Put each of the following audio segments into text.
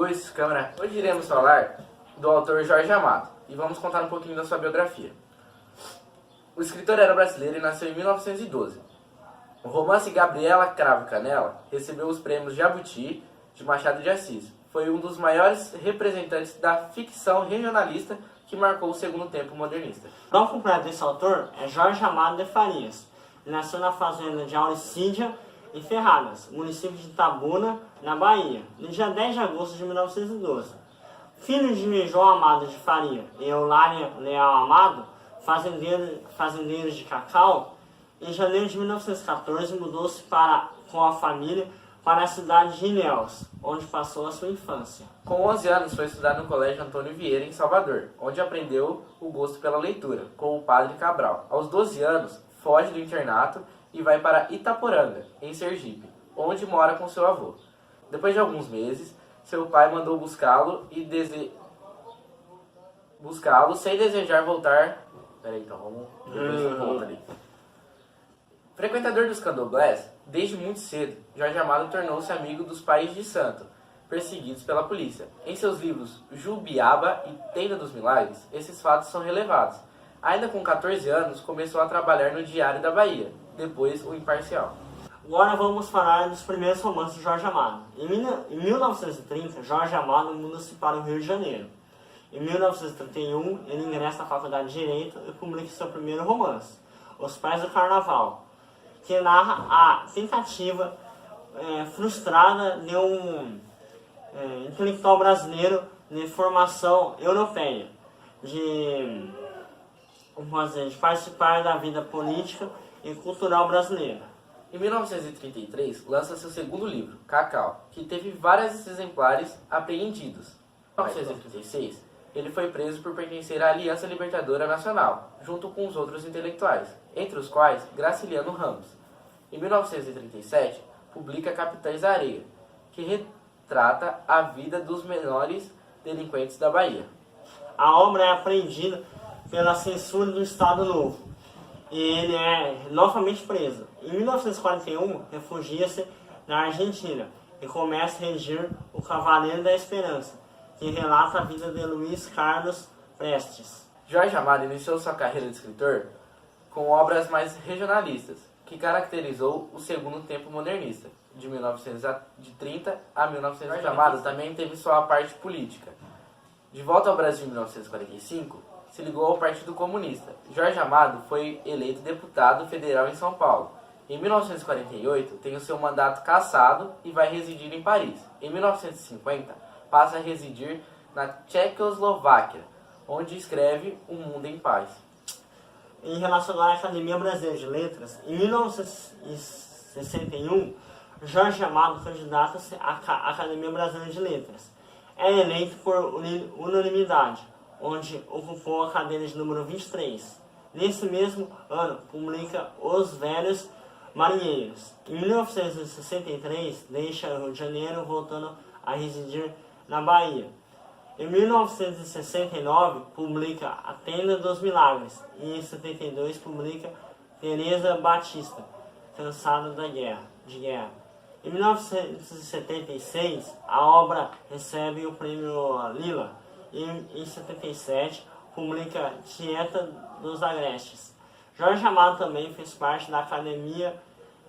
Luz, câmera. Hoje iremos falar do autor Jorge Amado e vamos contar um pouquinho da sua biografia. O escritor era brasileiro e nasceu em 1912. O romance Gabriela Cravo e Canela recebeu os prêmios Jabuti de Machado de Assis. Foi um dos maiores representantes da ficção regionalista que marcou o segundo tempo modernista. O nome completo desse autor é Jorge Amado de Farias. Ele nasceu na fazenda de Auricídia, em Ferradas, município de Itabuna, na Bahia, no dia 10 de agosto de 1912. Filho de João Amado de Faria e Eulália Leal Amado, fazendeiros de cacau, em janeiro de 1914 mudou-se com a família para a cidade de Ilhéus, onde passou a sua infância. Com 11 anos foi estudar no Colégio Antônio Vieira, em Salvador, onde aprendeu o gosto pela leitura, com o padre Cabral. Aos 12 anos, foge do internato e vai para Itaporanga, em Sergipe, onde mora com seu avô. Depois de alguns meses, seu pai mandou buscá-lo sem desejar voltar. Peraí, então vamos. Depois eu volto ali. Frequentador dos candomblés, desde muito cedo, Jorge Amado tornou-se amigo dos pais de santo, perseguidos pela polícia. Em seus livros Jubiaba e Tenda dos Milagres, esses fatos são relevados. Ainda com 14 anos, começou a trabalhar no Diário da Bahia, depois o Imparcial. Agora vamos falar dos primeiros romances de Jorge Amado. Em 1930, Jorge Amado muda-se para o Rio de Janeiro. Em 1931, ele ingressa na Faculdade de Direito e publica seu primeiro romance, Os Pais do Carnaval, que narra a tentativa frustrada de um intelectual brasileiro de formação europeia, de participar da vida política e cultural brasileira. Em 1933, lança seu segundo livro, Cacau, que teve vários exemplares apreendidos. Em 1936, ele foi preso por pertencer à Aliança Libertadora Nacional, junto com os outros intelectuais, entre os quais Graciliano Ramos. Em 1937, publica Capitães da Areia, que retrata a vida dos menores delinquentes da Bahia. A obra é apreendida pela censura do Estado Novo e ele é novamente preso. Em 1941, refugia-se na Argentina e começa a redigir O Cavaleiro da Esperança, que relata a vida de Luiz Carlos Prestes. Jorge Amado iniciou sua carreira de escritor com obras mais regionalistas, que caracterizou o segundo tempo modernista, de 1930 a 1940. Jorge Amado também teve sua parte política. De volta ao Brasil em 1945, se ligou ao Partido Comunista. Jorge Amado foi eleito deputado federal em São Paulo. Em 1948, tem o seu mandato cassado e vai residir em Paris. Em 1950, passa a residir na Tchecoslováquia, onde escreve Um Mundo em Paz. Em relação à Academia Brasileira de Letras, em 1961, Jorge Amado candidata-se à Academia Brasileira de Letras. É eleito por unanimidade, onde ocupou a cadeira de número 23. Nesse mesmo ano, publica Os Velhos Marinheiros. Em 1963, deixa o Rio de Janeiro, voltando a residir na Bahia. Em 1969, publica A Tenda dos Milagres. E em 1972, publica Teresa Batista, Cansada de Guerra. Em 1976, a obra recebe o prêmio Lila. E em 1977, publica Tieta dos Agrestes. Jorge Amado também fez parte da Academia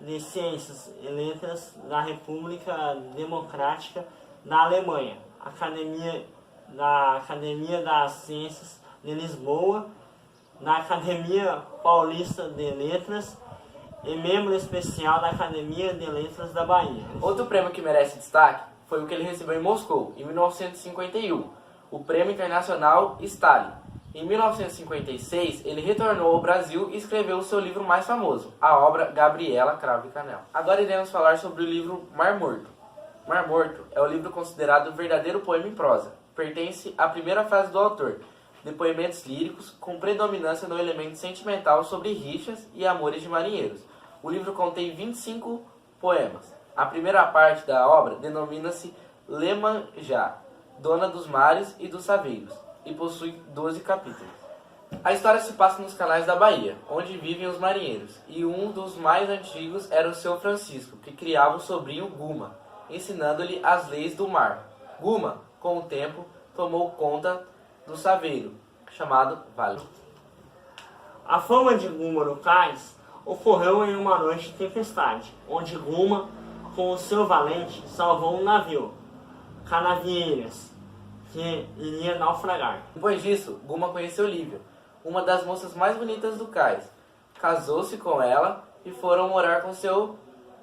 de Ciências e Letras da República Democrática da Alemanha, da Academia das Ciências de Lisboa, da Academia Paulista de Letras e membro especial da Academia de Letras da Bahia. Outro prêmio que merece destaque foi o que ele recebeu em Moscou, em 1951, o Prêmio Internacional Stalin. Em 1956, ele retornou ao Brasil e escreveu o seu livro mais famoso, a obra Gabriela Cravo e Canela. Agora iremos falar sobre o livro Mar Morto. Mar Morto é o livro considerado um verdadeiro poema em prosa. Pertence à primeira fase do autor, depoimentos líricos com predominância no elemento sentimental sobre rixas e amores de marinheiros. O livro contém 25 poemas. A primeira parte da obra denomina-se Lemanjá, Dona dos Mares e dos Saveiros, e possui 12 capítulos. A história se passa nos canais da Bahia, onde vivem os marinheiros, e um dos mais antigos era o seu Francisco, que criava o sobrinho Guma, ensinando-lhe as leis do mar. Guma com o tempo, tomou conta do Saveiro, chamado Vale. A fama de Guma no cais ocorreu em uma noite de tempestade, onde Guma, com o seu valente, salvou um navio, Canavieiras, que iria naufragar. Depois disso, Guma conheceu Lívia, uma das moças mais bonitas do cais. Casou-se com ela e foram morar com seu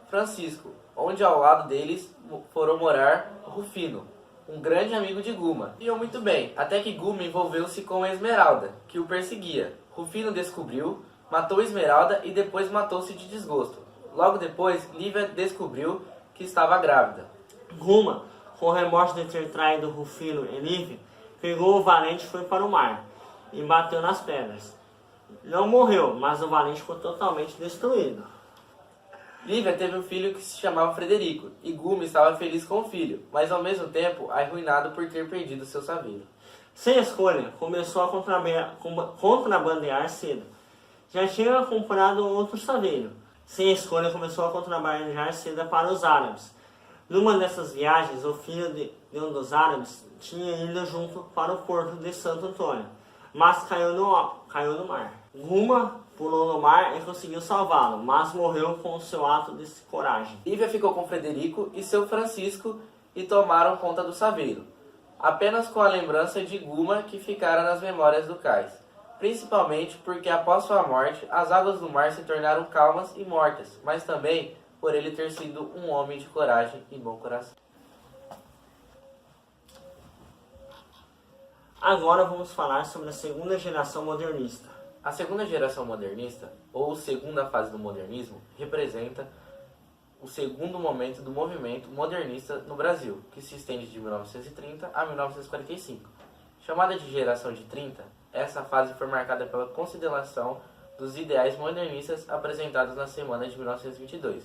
Francisco, onde ao lado deles foram morar Rufino, um grande amigo de Guma. Viviam muito bem, até que Guma envolveu-se com Esmeralda, que o perseguia. Rufino descobriu, matou Esmeralda e depois matou-se de desgosto. Logo depois, Lívia descobriu que estava grávida. Guma, com remorso de ter traído Rufino e Lívia, pegou o valente e foi para o mar, e bateu nas pedras. Não morreu, mas o valente ficou totalmente destruído. Lívia teve um filho que se chamava Frederico, e Guma estava feliz com o filho, mas ao mesmo tempo arruinado por ter perdido seu saveiro. Sem escolha, começou a contrabandear cedo. Já tinha comprado outro saveiro. Sem escolha, começou a contrabandear cedo para os árabes. Numa dessas viagens, o filho de um dos árabes tinha ido junto para o porto de Santo Antônio, mas caiu no mar. Guma pulou no mar e conseguiu salvá-lo, mas morreu com o seu ato de coragem. Lívia ficou com Frederico e seu Francisco e tomaram conta do saveiro, apenas com a lembrança de Guma que ficara nas memórias do cais, principalmente porque após sua morte as águas do mar se tornaram calmas e mortas, mas também por ele ter sido um homem de coragem e bom coração. Agora vamos falar sobre a segunda geração modernista. A segunda geração modernista, ou segunda fase do modernismo, representa o segundo momento do movimento modernista no Brasil, que se estende de 1930 a 1945. Chamada de geração de 30, essa fase foi marcada pela consideração dos ideais modernistas apresentados na semana de 1922.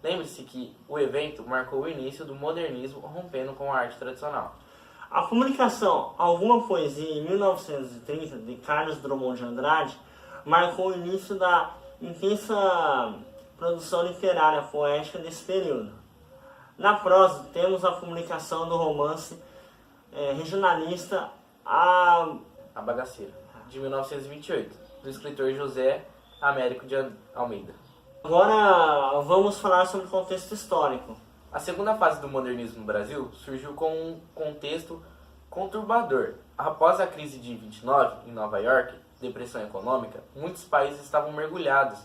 Lembre-se que o evento marcou o início do modernismo, rompendo com a arte tradicional. A publicação Alguma Poesia em 1930 de Carlos Drummond de Andrade marcou o início da intensa produção literária poética desse período. Na prosa, temos a publicação do romance regionalista A Bagaceira, de 1928, do escritor José Américo de Almeida. Agora vamos falar sobre o contexto histórico. A segunda fase do modernismo no Brasil surgiu com um contexto conturbador. Após a crise de 29, em Nova York, depressão econômica, muitos países estavam mergulhados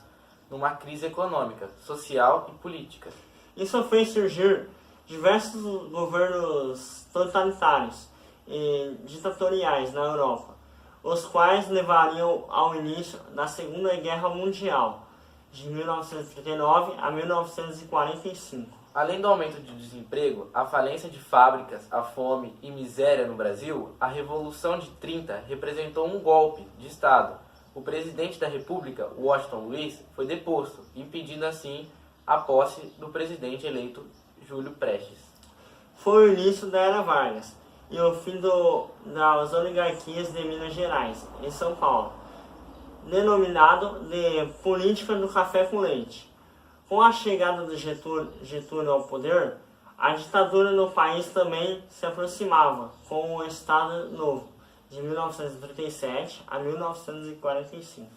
numa crise econômica, social e política. Isso fez surgir diversos governos totalitários e ditatoriais na Europa, os quais levariam ao início da Segunda Guerra Mundial, de 1939 a 1945. Além do aumento de desemprego, a falência de fábricas, a fome e miséria no Brasil, a Revolução de 30 representou um golpe de Estado. O presidente da República, Washington Luiz, foi deposto, impedindo assim a posse do presidente eleito Júlio Prestes. Foi o início da Era Vargas e o fim das oligarquias de Minas Gerais, em São Paulo, denominado de política do café com leite. Com a chegada de Getúlio ao poder, a ditadura no país também se aproximava, com o Estado Novo, de 1937 a 1945.